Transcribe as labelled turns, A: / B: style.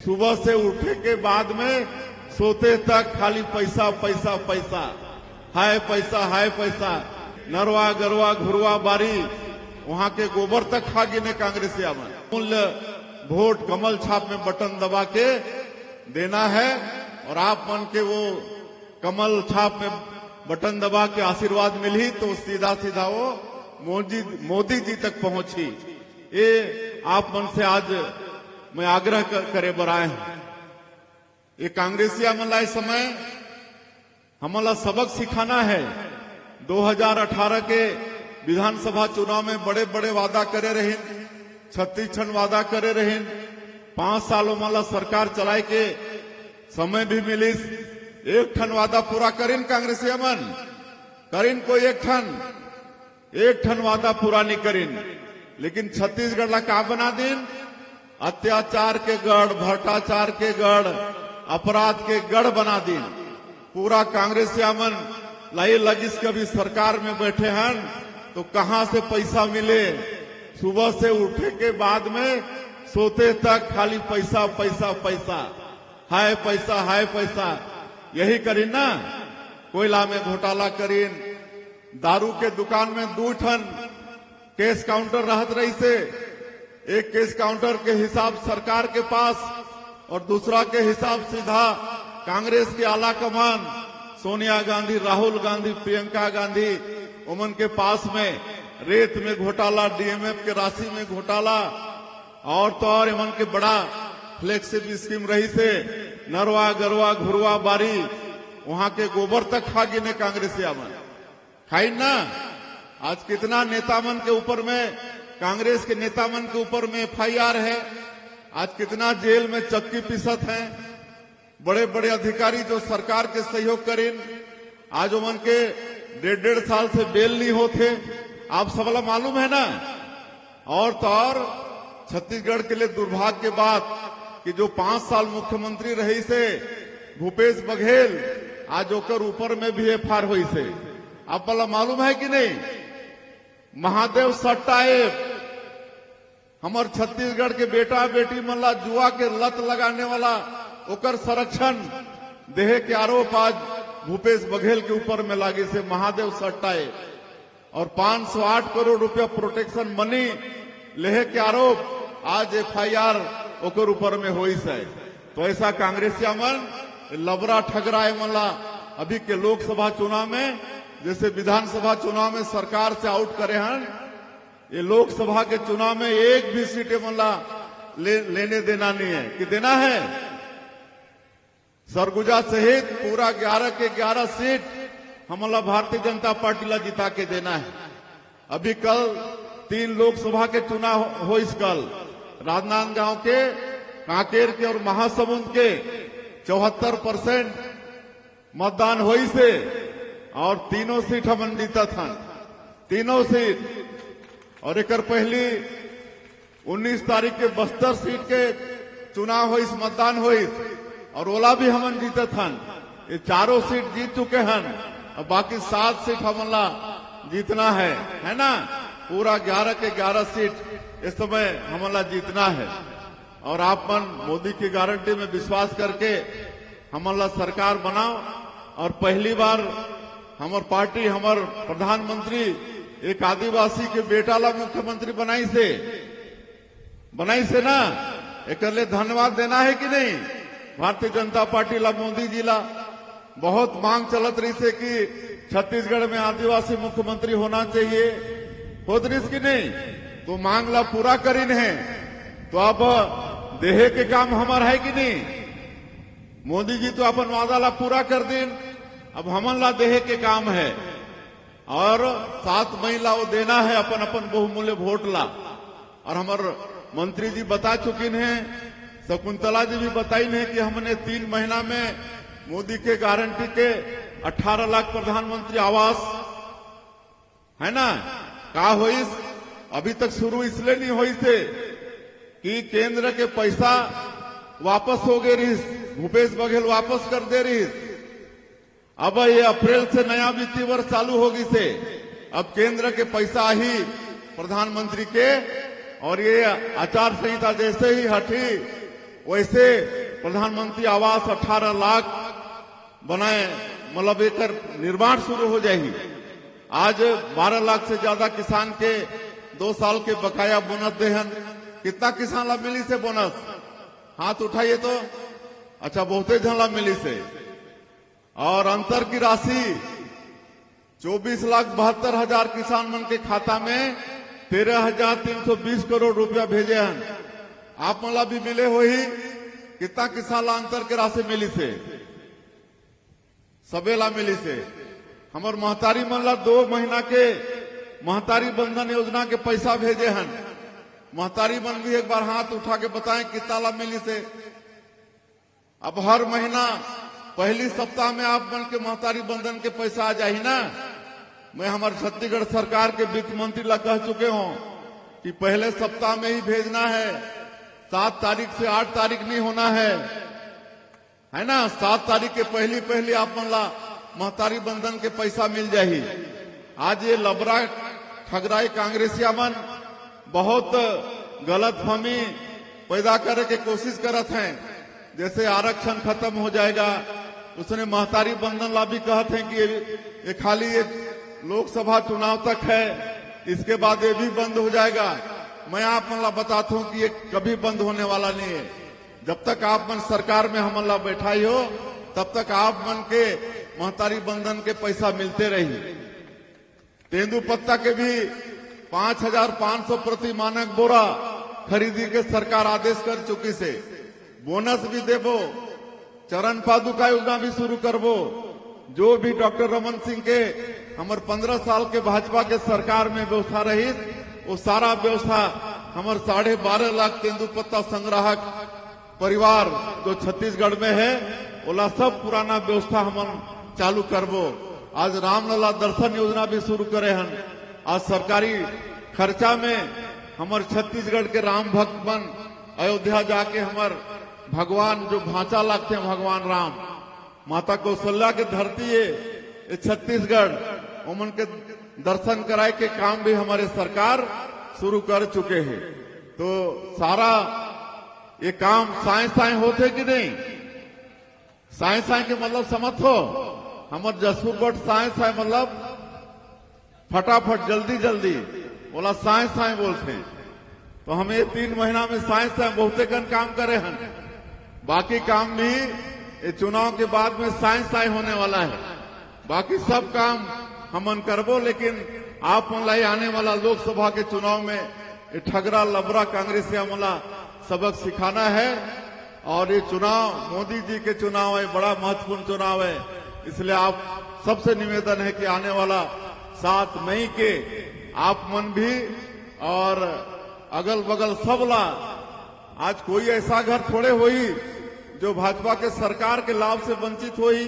A: सुबह से उठे के बाद में सोते तक खाली पैसा पैसा पैसा, हाय पैसा, नरवा गरवा घुरवा बारी, वहां के गोबर तक खा गिने कांग्रेसिया में। मूल्य वोट कमल छाप में बटन दबा के देना है और आप मन के वो कमल छाप में बटन दबा के आशीर्वाद मिली तो सीधा सीधा वो मोदी जी तक पहुंची। ये आप मन से आज मैं आग्रह करे बराए हैं। ये कांग्रेसिया मला इस समय हमला सबक सिखाना है। 2018 के विधानसभा चुनाव में बड़े बड़े वादा करे रहे, 36 वादा करे रहे, 5 सालों मला सरकार चलाए के समय भी मिली, एक ठन वादा पूरा करीन कांग्रेसिया मन करीन, कोई एक ठन वादा पूरा नहीं करीन। लेकिन छत्तीसगढ़ ला का बना दिन, अत्याचार के गढ़, भ्रष्टाचार के गढ़, अपराध के गढ़ बना दिन। पूरा कांग्रेसिया मन लाई लगिस कभी सरकार में बैठे हैं तो कहां से पैसा मिले, सुबह से उठे के बाद में सोते तक खाली पैसा पैसा पैसा, हाय पैसा, यही करीन ना। कोयला में घोटाला करीन, दारू के दुकान में 2 ठन केस काउंटर रहत रही से, एक केस काउंटर के हिसाब सरकार के पास और दूसरा के हिसाब सीधा कांग्रेस के आला कमान सोनिया गांधी, राहुल गांधी, प्रियंका गांधी उमन के पास में रेत में घोटाला, डीएमएफ के राशि में घोटाला और तो और इमन के बड़ा फ्लेक्सिबल स्कीम रही से, नरवा गरवा घुरवा बारी, वहां के गोबर तक खा गिने कांग्रेसिया मन खाई ना। आज कितना नेता मन के ऊपर में, कांग्रेस के नेता मन के ऊपर में एफआईआर है, आज कितना जेल में चक्की पिसत हैं। बड़े बड़े अधिकारी जो सरकार के सहयोग करें, आज उमन के 1.5 साल से बेल नहीं होते, आप सबला मालूम है ना। और तो और छत्तीसगढ़ के लिए दुर्भाग्य के बात कि जो 5 साल मुख्यमंत्री रही से भूपेश बघेल, आज ओकर ऊपर में भी एफआईआर हुई से, आप वाला मालूम है कि नहीं। महादेव सट्टाए हमार छत्तीसगढ़ के बेटा बेटी मल्ला जुआ के लत लगाने वाला, ओकर संरक्षण देहे के आरोप आज भूपेश बघेल के ऊपर में लागे से महादेव सट्टाए, और 508 करोड़ रुपया प्रोटेक्शन मनी लेहे के आरोप आज एफआईआर ओकर ऊपर में होई से। तो ऐसा कांग्रेसिया मन लबरा ठगराए मला अभी के लोकसभा चुनाव में, जैसे विधानसभा चुनाव में सरकार से आउट करे हैं, ये लोकसभा के चुनाव में एक भी सीटें मला लेने देना नहीं है कि देना है। सरगुजा सहित पूरा 11 के 11 सीट हमला भारतीय जनता पार्टी ला जिता के देना है। अभी कल 3 लोकसभा के चुनाव हो, इस कल राजनांदगांव के, कांकेर के और महासमुंद के 74% मतदान हुई से, और तीनों सीट हमन जीता था, तीनों सीट। और एक पहली 19 तारीख के बस्तर सीट के चुनाव हुई, मतदान हुई, और ओला भी हमन जीते था। ये चारों सीट जीत चुके हैं, अब बाकी 7 सीट हमला जीतना है ना। पूरा 11 के 11 सीट इस समय हमला जीतना है। और आप मन मोदी की गारंटी में विश्वास करके हमला सरकार बनाओ, और पहली बार हमार पार्टी, हमार प्रधानमंत्री एक आदिवासी के बेटा ला मुख्यमंत्री बनाई से ना। एक लिए धन्यवाद देना है कि नहीं भारतीय जनता पार्टी ला, मोदी जी ला। बहुत मांग चलत रही से कि छत्तीसगढ़ में आदिवासी मुख्यमंत्री होना चाहिए, होत रही कि नहीं, तो मांग ला पूरा करीन है। तो अब देहे के काम हमारा है कि नहीं। मोदी जी तो अपन वादा ला पूरा कर दिन, अब हमन ला देहे के काम है। और 7 मई ला वो देना है अपन बहुमूल्य वोट ला। और हमारे मंत्री जी बता चुकी हैं, शकुंतला जी भी बताई है कि हमने 3 महीना में मोदी के गारंटी के 18 लाख प्रधानमंत्री आवास है ना का हुई। अभी तक शुरू इसलिए नहीं हुई थे कि केंद्र के पैसा वापस हो गए रही, भूपेश बघेल वापस कर दे रही। अब ये अप्रैल से नया वित्तीय वर्ष चालू होगी से, अब केंद्र के पैसा ही प्रधानमंत्री के, और ये आचार संहिता जैसे ही हटी वैसे प्रधानमंत्री आवास 18 लाख बनाए, मतलब एक निर्माण शुरू हो जाएगी। आज 12 लाख से ज्यादा किसान के 2 साल के बकाया बोनस देहन। कितना किसान ला मिली से बोनस? हाथ उठाइए तो। अच्छा, बहुते जन ला मिली से। और अंतर की राशि 24,72,000 किसान मन के खाता में 13,320 करोड़ रुपया भेजे हैं। आप मला भी मिले हो ही। कितना किसान ला अंतर के राशि मिली से? सबेला मिली से। हमर महतारी मन ला 2 महीना के महतारी बंधन योजना के पैसा भेजे हैं। महतारी मन भी एक बार हाथ उठा के बताएं कितना ला मिली से। अब हर महीना पहली सप्ताह में आप मन के महतारी बंधन के पैसा आ जाही ना। मैं हमारे छत्तीसगढ़ सरकार के वित्त मंत्री ला कह चुके हूं कि पहले सप्ताह में ही भेजना है, 7 तारीख से 8 तारीख नहीं होना है ना। 7 तारीख के पहली आप मन ला महतारी बंधन के पैसा मिल जाही। आज ये लबरा ठगराई कांग्रेसिया मन बहुत गलतफहमी पैदा करे के कोशिश करत हैं। जैसे आरक्षण खत्म हो जाएगा, उसने महतारी बंधन ला भी कहते हैं कि ये खाली ये लोकसभा चुनाव तक है, इसके बाद ये भी बंद हो जाएगा। मैं आप मन ला बताता हूं कि ये कभी बंद होने वाला नहीं है। जब तक आप मन सरकार में हम ला बैठाई हो, तब तक आप मन के महतारी बंधन के पैसा मिलते रही। तेंदुपत्ता के भी 5,500 प्रति मानक बोरा खरीदी के सरकार आदेश कर चुकी से। बोनस भी देबो, चरण पादुका योजना भी शुरू करबो। जो भी डॉक्टर रमन सिंह के हमर 15 साल के भाजपा के सरकार में व्यवस्था रही, वो सारा व्यवस्था हमर 12.5 लाख तेंदुपत्ता संग्राहक परिवार जो छत्तीसगढ़ में है, ओला सब पुराना व्यवस्था हम चालू करबो। आज रामलला दर्शन योजना भी शुरू करे हन। आज सरकारी खर्चा में हमर छत्तीसगढ़ के राम भक्त मन अयोध्या जाके हमर भगवान जो भांचा लगते हैं, भगवान राम, माता कौशल्या के धरती है ये छत्तीसगढ़, उमन के दर्शन कराए के काम भी हमारे सरकार शुरू कर चुके हैं। तो सारा ये काम साए होते कि नहीं? साए के मतलब समझ हो। हमर जसपुर कोट साए मतलब फटाफट जल्दी बोला साए बोलते हैं। तो हम ये 3 महीना में साए बहुते कन काम करे हैं। बाकी काम भी ये चुनाव के बाद में साए होने वाला है। बाकी सब काम हमन करबो, लेकिन आप मन लाई आने वाला लोकसभा के चुनाव में ये ठगरा लबरा कांग्रेसिया मला सबक सिखाना है। और ये चुनाव मोदी जी के चुनाव है, बड़ा महत्वपूर्ण चुनाव है। इसलिए आप सबसे निवेदन है कि आने वाला 7 मई के आप मन भी और अगल बगल सबला, आज कोई ऐसा घर थोड़े होई जो भाजपा के सरकार के लाभ से वंचित होई।